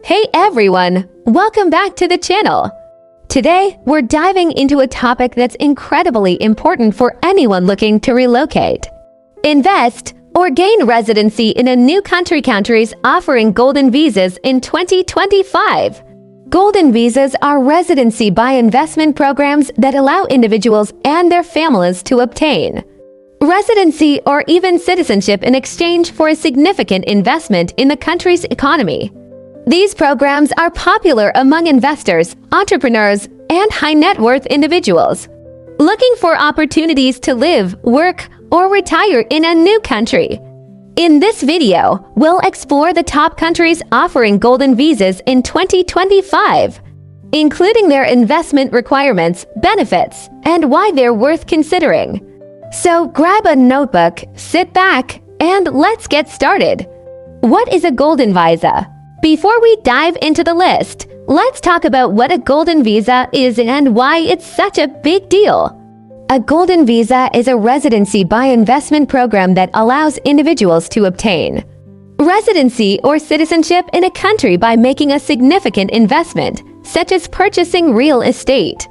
Hey everyone, welcome back to the channel. Today, we're diving into a topic that's incredibly important for anyone looking to relocate. Invest or gain residency in a new countries offering golden visas in 2025. Golden visas are residency by investment programs that allow individuals and their families to obtain residency or even citizenship in exchange for a significant investment in the country's economy. These programs are popular among investors, entrepreneurs, and high-net-worth individuals looking for opportunities to live, work, or retire in a new country. In this video, we'll explore the top countries offering golden visas in 2025, including their investment requirements, benefits, and why they're worth considering. So grab a notebook, sit back, and let's get started. What is a golden visa? Before we dive into the list, let's talk about what a golden visa is and why it's such a big deal. A golden visa is a residency by investment program that allows individuals to obtain residency or citizenship in a country by making a significant investment, such as purchasing real estate,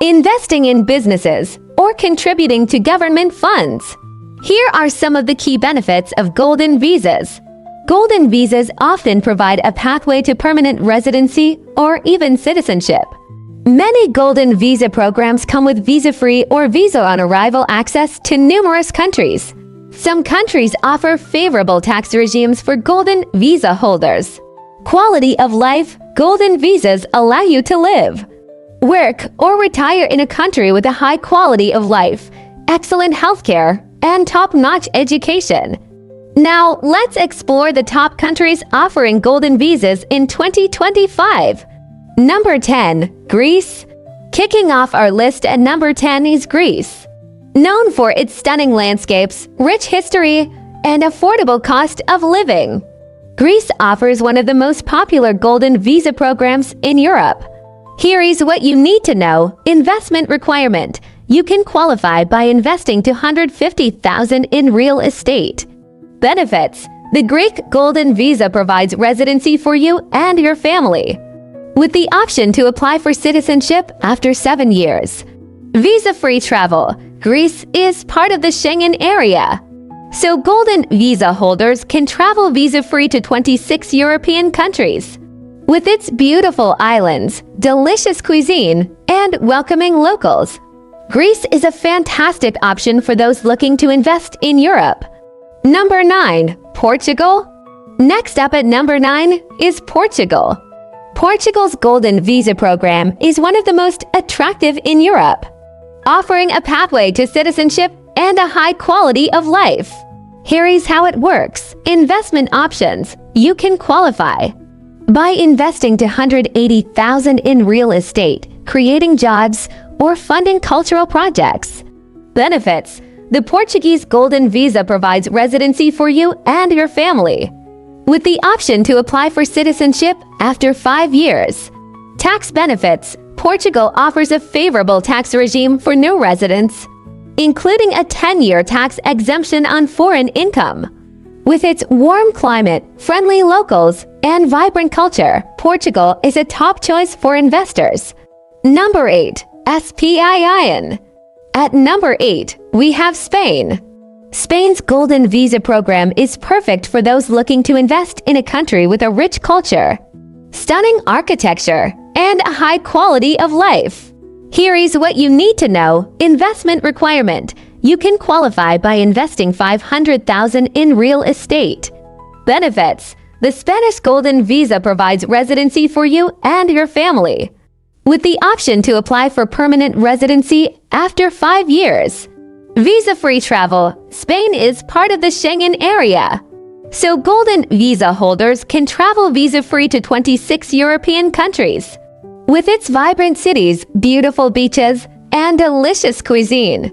investing in businesses, or contributing to government funds. Here are some of the key benefits of golden visas. Golden visas often provide a pathway to permanent residency or even citizenship. Many golden visa programs come with visa-free or visa-on-arrival access to numerous countries. Some countries offer favorable tax regimes for golden visa holders. Quality of life: golden visas allow you to live, work, or retire in a country with a high quality of life, excellent healthcare, and top-notch education. Now, let's explore the top countries offering golden visas in 2025. Number 10. Greece. Kicking off our list at number 10 is Greece. Known for its stunning landscapes, rich history, and affordable cost of living, Greece offers one of the most popular golden visa programs in Europe. Here is what you need to know. Investment requirement: you can qualify by investing $250,000 in real estate. Benefits: the Greek Golden Visa provides residency for you and your family, with the option to apply for citizenship after 7 years. Visa-free travel: Greece is part of the Schengen area, so Golden Visa holders can travel visa-free to 26 European countries. With its beautiful islands, delicious cuisine, and welcoming locals, Greece is a fantastic option for those looking to invest in Europe. Number 9. Portugal. Next up at number 9 is Portugal. Portugal's Golden Visa program is one of the most attractive in Europe, offering a pathway to citizenship and a high quality of life. Here is how it works. Investment options: you can qualify by investing $280,000 in real estate, creating jobs, or funding cultural projects. Benefits: the Portuguese Golden Visa provides residency for you and your family, with the option to apply for citizenship after 5 years. Tax benefits: Portugal offers a favorable tax regime for new residents, including a 10-year tax exemption on foreign income. With its warm climate, friendly locals, and vibrant culture, Portugal is a top choice for investors. Number 8. Spain. At number 8, we have Spain. Spain's Golden Visa program is perfect for those looking to invest in a country with a rich culture, stunning architecture, and a high quality of life. Here is what you need to know. Investment requirement: you can qualify by investing $500,000 in real estate. Benefits: the Spanish Golden Visa provides residency for you and your family, with the option to apply for permanent residency after 5 years. Visa-free travel: Spain is part of the Schengen area, so Golden Visa holders can travel visa-free to 26 European countries. With its vibrant cities, beautiful beaches, and delicious cuisine,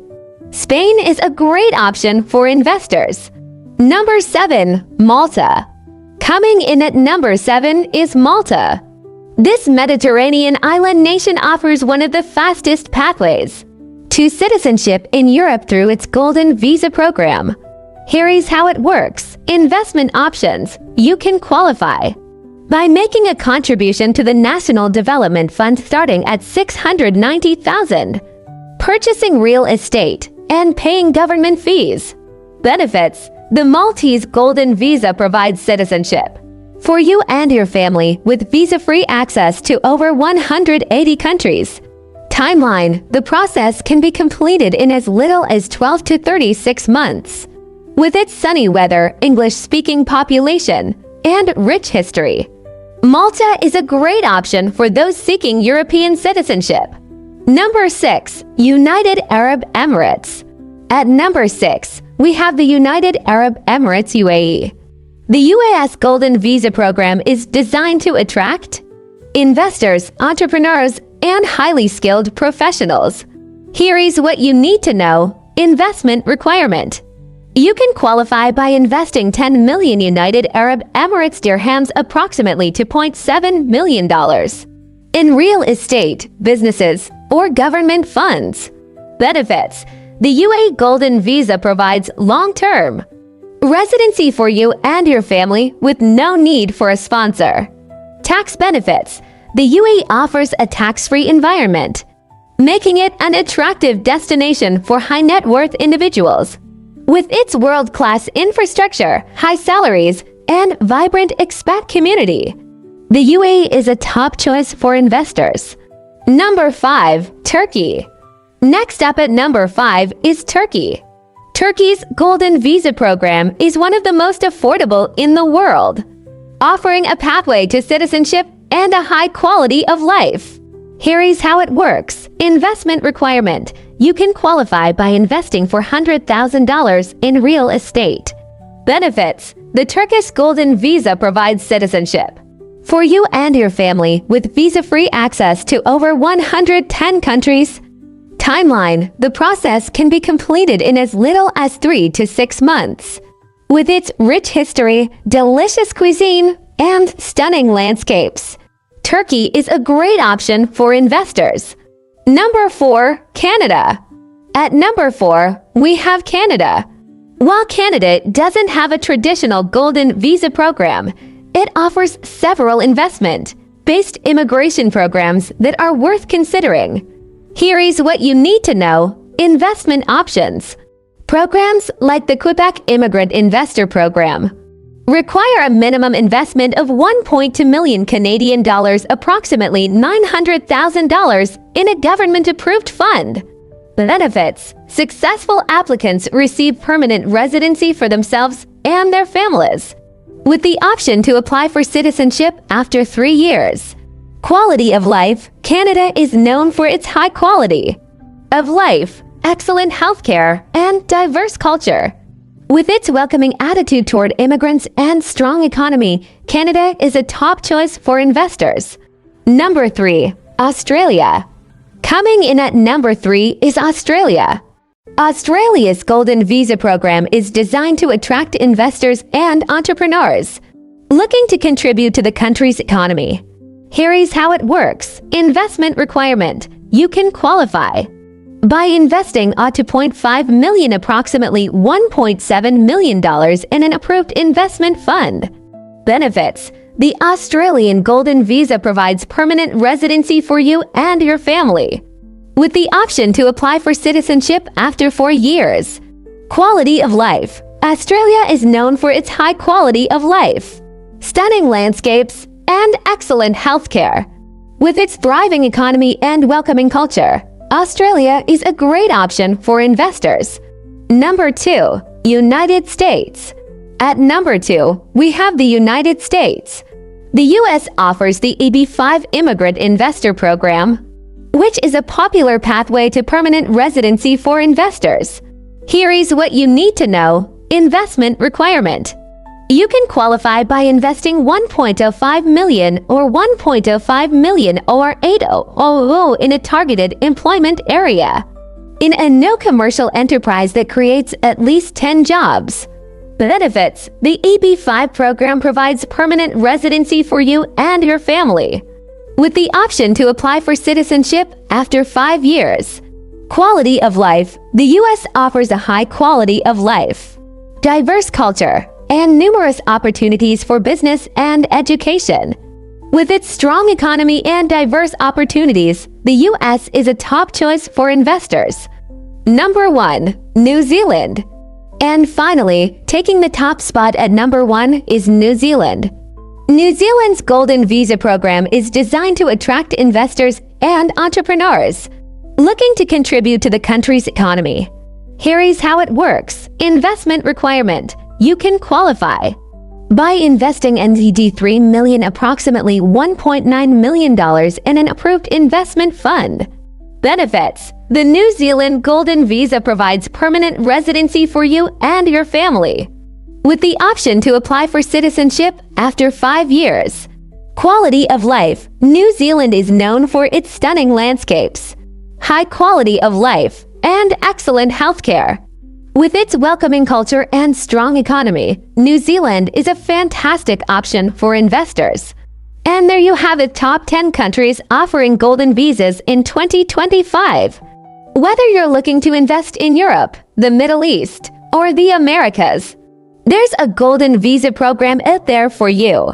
Spain is a great option for investors. Number 7. Malta. Coming in at number 7 is Malta. This Mediterranean island nation offers one of the fastest pathways to citizenship in Europe through its Golden Visa program. Here is how it works. Investment options: you can qualify by making a contribution to the National Development Fund starting at $690,000, purchasing real estate, and paying government fees. Benefits: the Maltese Golden Visa provides citizenship for you and your family with visa-free access to over 180 countries. Timeline: the process can be completed in as little as 12 to 36 months. With its sunny weather, English-speaking population, and rich history, Malta is a great option for those seeking European citizenship. Number 6. United Arab Emirates. At number 6, we have the United Arab Emirates UAE. The UAS Golden Visa program is designed to attract investors, entrepreneurs, and highly skilled professionals. Here is what you need to know. Investment requirement: you can qualify by investing 10 million United Arab Emirates dirhams, approximately $2.7 million, in real estate, businesses, or government funds. Benefits: the UAE Golden Visa provides long-term residency for you and your family with no need for a sponsor. Tax benefits: the UAE offers a tax-free environment, making it an attractive destination for high-net-worth individuals. With its world-class infrastructure, high salaries, and vibrant expat community, the UAE is a top choice for investors. Number 5. Turkey. Next up at number 5 is Turkey. Turkey's Golden Visa program is one of the most affordable in the world, offering a pathway to citizenship and a high quality of life. Here is how it works. Investment requirement: you can qualify by investing $400,000 in real estate. Benefits: the Turkish Golden Visa provides citizenship for you and your family with visa-free access to over 110 countries. Timeline: the process can be completed in as little as 3 to 6 months. With its rich history, delicious cuisine, and stunning landscapes, Turkey is a great option for investors. Number 4. Canada. At number 4, we have Canada. While Canada doesn't have a traditional Golden Visa program, it offers several investment-based immigration programs that are worth considering. Here is what you need to know. Investment options: programs like the Quebec Immigrant Investor Program require a minimum investment of 1.2 million Canadian dollars, approximately $900,000, in a government-approved fund. Benefits: successful applicants receive permanent residency for themselves and their families, with the option to apply for citizenship after 3 years. Quality of life: Canada is known for its high quality of life, excellent healthcare, and diverse culture. With its welcoming attitude toward immigrants and strong economy, Canada is a top choice for investors. Number 3. Australia. Coming in at number 3 is Australia. Australia's Golden Visa program is designed to attract investors and entrepreneurs looking to contribute to the country's economy. Here is how it works. Investment requirement: you can qualify by investing up to $0.5 million, approximately $1.7 million, in an approved investment fund. Benefits: the Australian Golden Visa provides permanent residency for you and your family, with the option to apply for citizenship after 4 years. Quality of life: Australia is known for its high quality of life, stunning landscapes, and excellent healthcare. With its thriving economy and welcoming culture, Australia is a great option for investors. Number 2. United States. At number 2, we have the United States. The U.S. offers the EB-5 Immigrant Investor Program, which is a popular pathway to permanent residency for investors. Here is what you need to know. Investment requirement: you can qualify by investing $1.05 million or $1.05 million or $800 in a targeted employment area, in a new commercial enterprise that creates at least 10 jobs. Benefits: the EB-5 program provides permanent residency for you and your family, with the option to apply for citizenship after 5 years. Quality of life: the U.S. offers a high quality of life, diverse culture, and numerous opportunities for business and education. With its strong economy and diverse opportunities, the US is a top choice for investors. Number 1. New Zealand. And finally, taking the top spot at number 1 is New Zealand. New Zealand's Golden Visa program is designed to attract investors and entrepreneurs looking to contribute to the country's economy. Here is how it works. Investment requirement. You can qualify by investing NZD 3 million, approximately $1.9 million in an approved investment fund. Benefits. The New Zealand Golden Visa provides permanent residency for you and your family, with the option to apply for citizenship after 5 years. Quality of life. New Zealand is known for its stunning landscapes, high quality of life, and excellent healthcare. With its welcoming culture and strong economy, New Zealand is a fantastic option for investors. And there you have it, top 10 countries offering golden visas in 2025. Whether you're looking to invest in Europe, the Middle East, or the Americas, there's a golden visa program out there for you.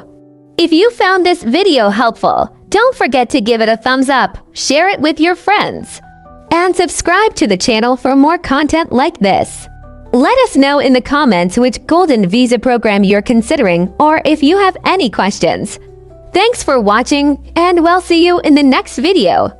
If you found this video helpful, don't forget to give it a thumbs up, share it with your friends, and subscribe to the channel for more content like this. Let us know in the comments which golden visa program you're considering, or if you have any questions. Thanks for watching, and we'll see you in the next video.